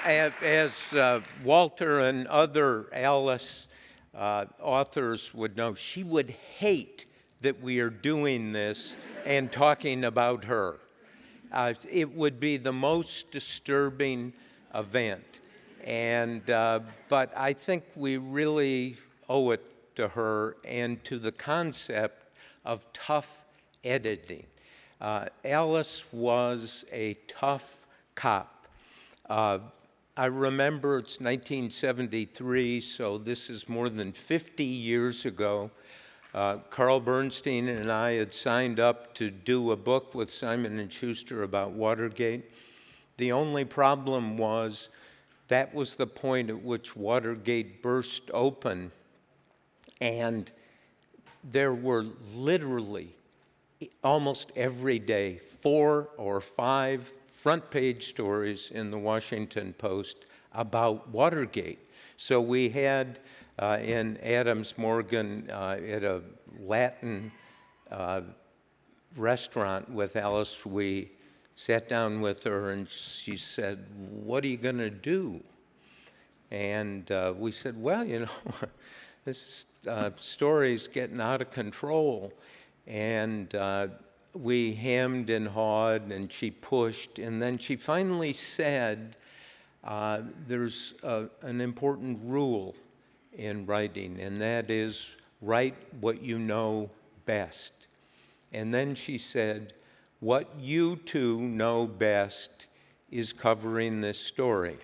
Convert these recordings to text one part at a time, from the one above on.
as Walter and other Alice authors would know, she would hate that we are doing this and talking about her. It would be the most disturbing event. But I think we really owe it to her and to the concept of tough editing. Alice was a tough cop. I remember it's 1973, so this is more than 50 years ago. Carl Bernstein and I had signed up to do a book with Simon & Schuster about Watergate. The only problem was that was the point at which Watergate burst open, and there were literally almost every day 4 or 5 front-page stories in the Washington Post about Watergate. So we had in Adams Morgan at a Latin restaurant with Alice, we sat down with her and she said, "What are you going to do?" And we said, "Well, this story's getting out of control." And we hemmed and hawed, and she pushed, and then she finally said, there's an important rule in writing, and that is write what you know best. And then she said, what you two know best is covering this story.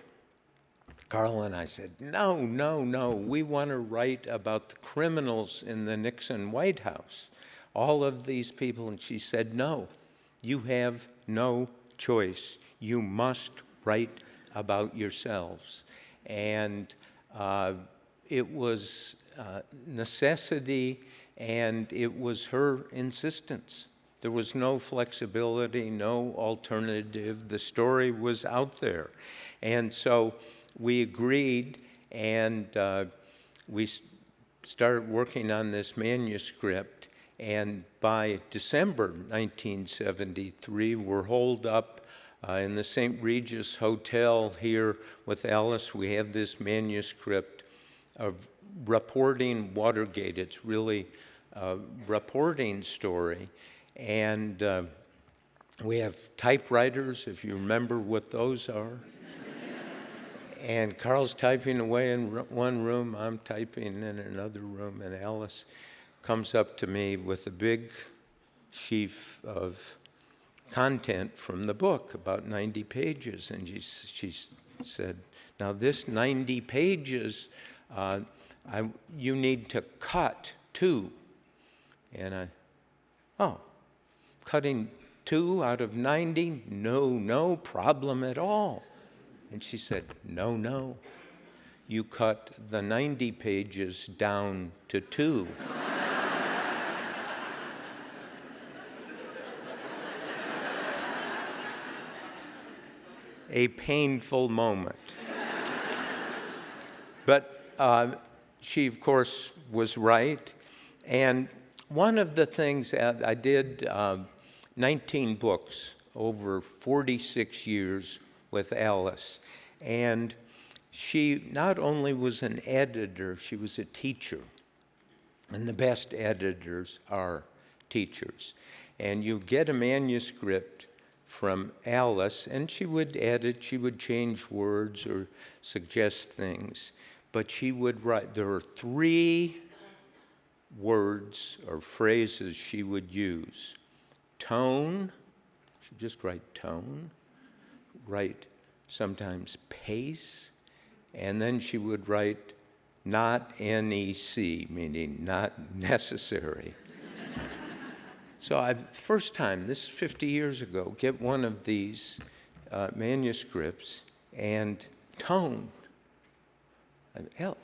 Carl and I said, no, we want to write about the criminals in the Nixon White House, all of these people. And she said, no, you have no choice. You must write about yourselves. And it was necessity, and it was her insistence. There was no flexibility, no alternative. The story was out there. And so we agreed, and we started working on this manuscript. And by December 1973, we're holed up in the St. Regis Hotel here with Alice. We have this manuscript of reporting Watergate. It's really a reporting story. And we have typewriters, if you remember what those are. And Carl's typing away in one room, I'm typing in another room, and Alice comes up to me with a big sheaf of content from the book, about 90 pages. And she said, now this 90 pages, you need to cut 2. And cutting 2 out of 90? No problem at all. And she said, no, you cut the 90 pages down to 2. A painful moment. But she, of course, was right. And one of the things I did 19 books over 46 years with Alice. And she not only was an editor, she was a teacher. And the best editors are teachers. And you get a manuscript from Alice, and she would edit, she would change words or suggest things. But she would write, there are 3 words or phrases she would use. Tone, she'd just write tone, write sometimes pace, and then she would write not NEC, meaning not necessary. So first time, this is 50 years ago, get one of these manuscripts and tone.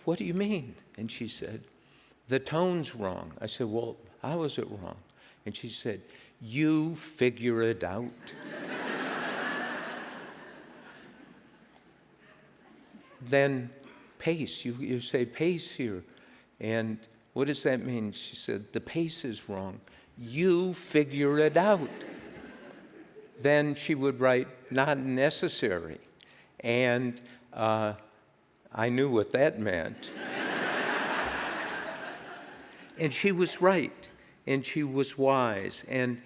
What do you mean? And she said, the tone's wrong. I said, well, how is it wrong? And she said, you figure it out. Then pace, you say pace here. And what does that mean? She said, the pace is wrong. You figure it out. Then she would write, not necessary. And I knew what that meant. And she was right, and she was wise. And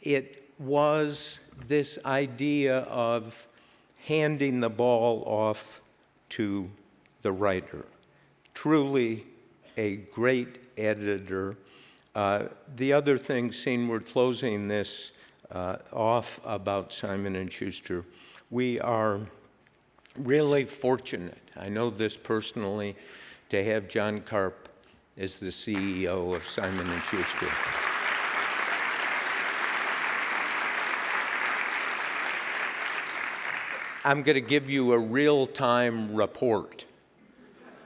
it was this idea of handing the ball off to the writer. Truly a great editor. The other thing, seeing we're closing this off about Simon & Schuster, we are really fortunate, I know this personally, to have John Karp as the CEO of Simon & Schuster. I'm going to give you a real-time report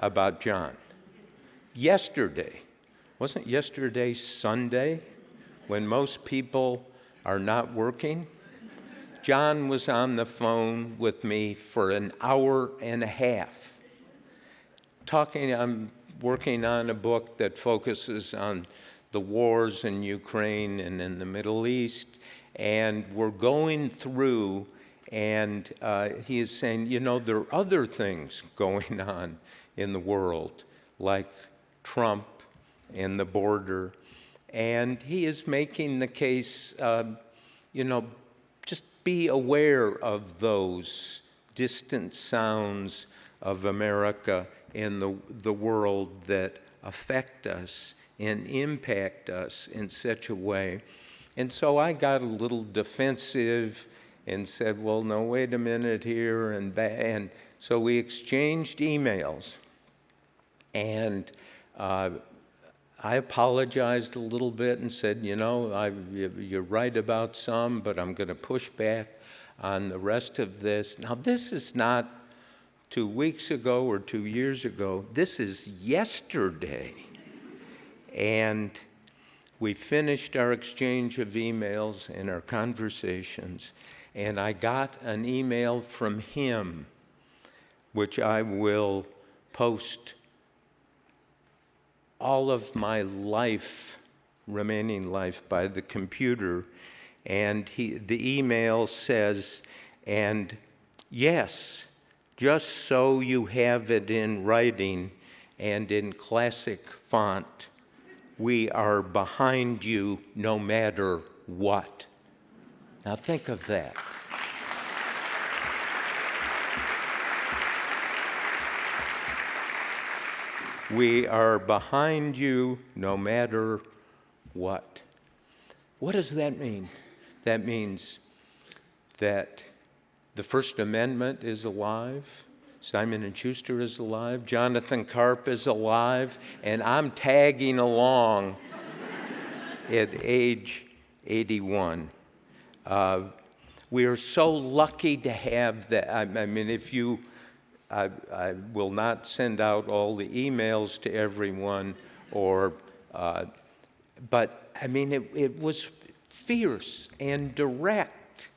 about John. Yesterday, wasn't yesterday Sunday, when most people are not working? John was on the phone with me for an hour and a half. I'm working on a book that focuses on the wars in Ukraine and in the Middle East, and we're going through, and he is saying, you know, there are other things going on in the world, like Trump and the border, and he is making the case, you know, just be aware of those distant sounds of America and the world that affect us and impact us in such a way. And so I got a little defensive and said, well, no, wait a minute here. And so we exchanged emails. And I apologized a little bit and said, you know, you're right about some, but I'm going to push back on the rest of this. Now, this is not 2 weeks ago or 2 years ago. This is yesterday. And we finished our exchange of emails and our conversations, and I got an email from him, which I will post all of my life, remaining life, by the computer. And the email says, and yes, just so you have it in writing and in classic font, we are behind you no matter what. Now think of that. We are behind you no matter what. What does that mean? That means that the First Amendment is alive, Simon & Schuster is alive, Jonathan Karp is alive, and I'm tagging along at age 81. We are so lucky to have that. I mean, if you I will not send out all the emails to everyone, but I mean, it was fierce and direct,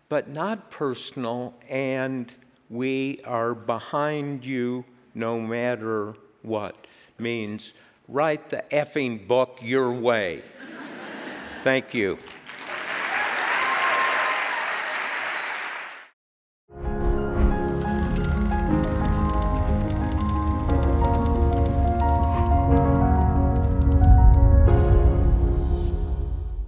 but not personal, and we are behind you no matter what. Means write the effing book your way. Thank you.